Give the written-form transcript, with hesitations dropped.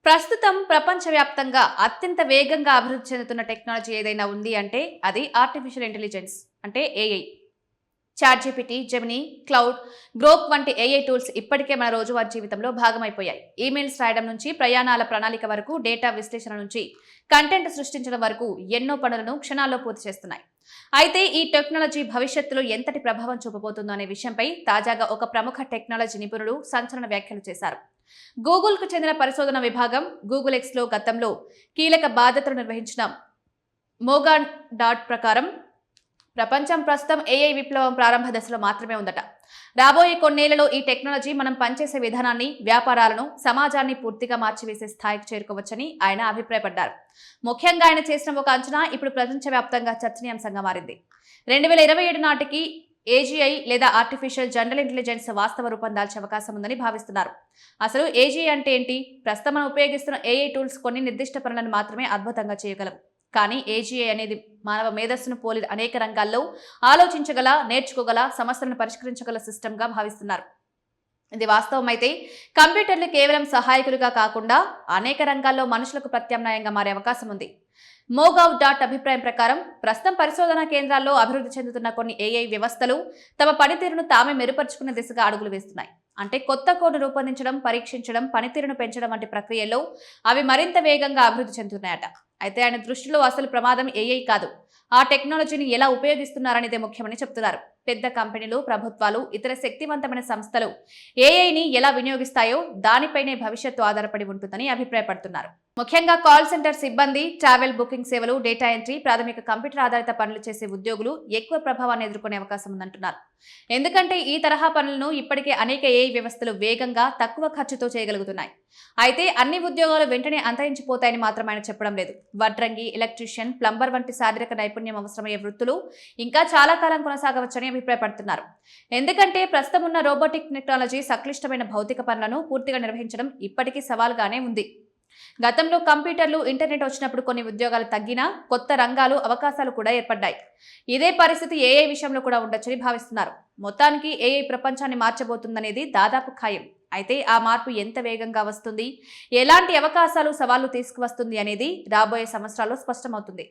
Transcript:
ప్రస్తుతం ప్రపంచవ్యాప్తంగా అత్యంత వేగంగా అభివృద్ధి చెందుతున్న టెక్నాలజీ ఏదైనా ఉంది అంటే అది ఆర్టిఫిషియల్ ఇంటెలిజెన్స్ అంటే AI. ChatGPT, Gemini, cloud, Grok వంటి ఏఐ టూల్స్ ఇప్పటికే మన రోజువారీ జీవితంలో భాగమైపోయాయి. ఈమెయిల్స్ రాయడం నుంచి ప్రయాణాల ప్రణాళిక వరకు, డేటా విశ్లేషణ నుంచి కంటెంట్ సృష్టించడం వరకు ఎన్నో పనులను క్షణాల్లో పూర్తి చేస్తున్నాయి. అయితే ఈ టెక్నాలజీ భవిష్యత్తులో ఎంతటి ప్రభావం చూపబోతుందో అనే విషయంపై తాజాగా ఒక ప్రముఖ టెక్నాలజీ నిపుణుడు సంచలన వ్యాఖ్యలు చేశారు. గూగుల్కు చెందిన పరిశోధన విభాగం గూగుల్ ఎక్స్లో గతంలో కీలక బాధ్యతలు నిర్వహించిన మోగాన్ డాట్ ప్రకారం ప్రపంచం ప్రస్తుతం ఏఐ విప్లవం ప్రారంభ దశలో మాత్రమే ఉందట. రాబోయే కొన్నేళ్లలో ఈ టెక్నాలజీ మనం పనిచేసే విధానాన్ని, వ్యాపారాలను, సమాజాన్ని పూర్తిగా మార్చివేసే స్థాయికి చేరుకోవచ్చని ఆయన అభిప్రాయపడ్డారు. ముఖ్యంగా ఆయన చేసిన ఒక అంచనా ఇప్పుడు ప్రపంచవ్యాప్తంగా చర్చనీయాంశంగా మారింది. 2027 నాటికి ఏజీఐ లేదా ఆర్టిఫిషియల్ జనరల్ ఇంటెలిజెన్స్ వాస్తవ రూపం దాల్చే అవకాశం ఉందని భావిస్తున్నారు. అసలు ఏజీఐ అంటే ఏంటి? ప్రస్తుతం మనం ఉపయోగిస్తున్న ఏఐ టూల్స్ కొన్ని నిర్దిష్ట పనులను మాత్రమే అద్భుతంగా చేయగలవు. కానీ ఏజీఐ అనేది మానవ మేధస్సును పోలి అనేక రంగాల్లో ఆలోచించగల, నేర్చుకోగల, సమస్యలను పరిష్కరించగల సిస్టమ్గా భావిస్తున్నారు. ఇది వాస్తవమైతే కంప్యూటర్లు కేవలం సహాయకులుగా కాకుండా అనేక రంగాల్లో మనుషులకు ప్రత్యామ్నాయంగా మారే అవకాశం ఉంది. మోగావ్ డాట్ అభిప్రాయం ప్రకారం ప్రస్తుతం పరిశోధనా కేంద్రాల్లో అభివృద్ధి చెందుతున్న కొన్ని ఏఐ వ్యవస్థలు తమ పనితీరును తామే మెరుగుపరుచుకునే దిశగా అడుగులు వేస్తున్నాయి. అంటే కొత్త కోడ్ను రూపొందించడం, పరీక్షించడం, పనితీరును పెంచడం వంటి ప్రక్రియల్లో అవి మరింత వేగంగా అభివృద్ధి చెందుతున్నాయట. అయితే ఆయన దృష్టిలో అసలు ప్రమాదం ఏఐ కాదు, ఆ టెక్నాలజీని ఎలా ఉపయోగిస్తున్నారనేదే ముఖ్యమని చెప్తున్నారు. పెద్ద కంపెనీలు, ప్రభుత్వాలు, ఇతర శక్తివంతమైన సంస్థలు ఏఐని ఎలా వినియోగిస్తాయో దానిపైనే భవిష్యత్తు ఆధారపడి ఉంటుందని అభిప్రాయపడుతున్నారు. ముఖ్యంగా కాల్ సెంటర్ సిబ్బంది, ట్రావెల్ బుకింగ్ సేవలు, డేటా ఎంట్రీ, ప్రాథమిక కంప్యూటర్ ఆధారిత పనులు చేసే ఉద్యోగులు ఎక్కువ ప్రభావాన్ని ఎదుర్కొనే అవకాశం ఉందంటున్నారు. ఎందుకంటే ఈ తరహా పనులను ఇప్పటికే అనేక ఏఐ వ్యవస్థలు వేగంగా, తక్కువ ఖర్చుతో చేయగలుగుతున్నాయి. అయితే అన్ని ఉద్యోగాలు వెంటనే అంతరించిపోతాయని మాత్రం ఆయన చెప్పడం లేదు. వడ్రంగి, ఎలక్ట్రీషియన్, ప్లంబర్ వంటి శారీరక నైపుణ్యం అవసరమయ్యే వృత్తులు ఇంకా చాలా కాలం కొనసాగవచ్చని అభిప్రాయపడుతున్నారు. ఎందుకంటే ప్రస్తుతం ఉన్న రోబోటిక్ టెక్నాలజీ సంక్లిష్టమైన భౌతిక పనులను పూర్తిగా నిర్వహించడం ఇప్పటికీ సవాల్గానే ఉంది. గతంలో కంప్యూటర్లు, ఇంటర్నెట్ వచ్చినప్పుడు కొన్ని ఉద్యోగాలు తగ్గినా కొత్త రంగాలు, అవకాశాలు కూడా ఏర్పడ్డాయి. ఇదే పరిస్థితి ఏఐ విషయంలో కూడా ఉండొచ్చని భావిస్తున్నారు. మొత్తానికి ఏఐ ప్రపంచాన్ని మార్చబోతుందనేది దాదాపు ఖాయం. అయితే ఆ మార్పు ఎంత వేగంగా వస్తుంది, ఎలాంటి అవకాశాలు, సవాళ్లు తీసుకువస్తుంది అనేది రాబోయే సంవత్సరాల్లో స్పష్టమవుతుంది.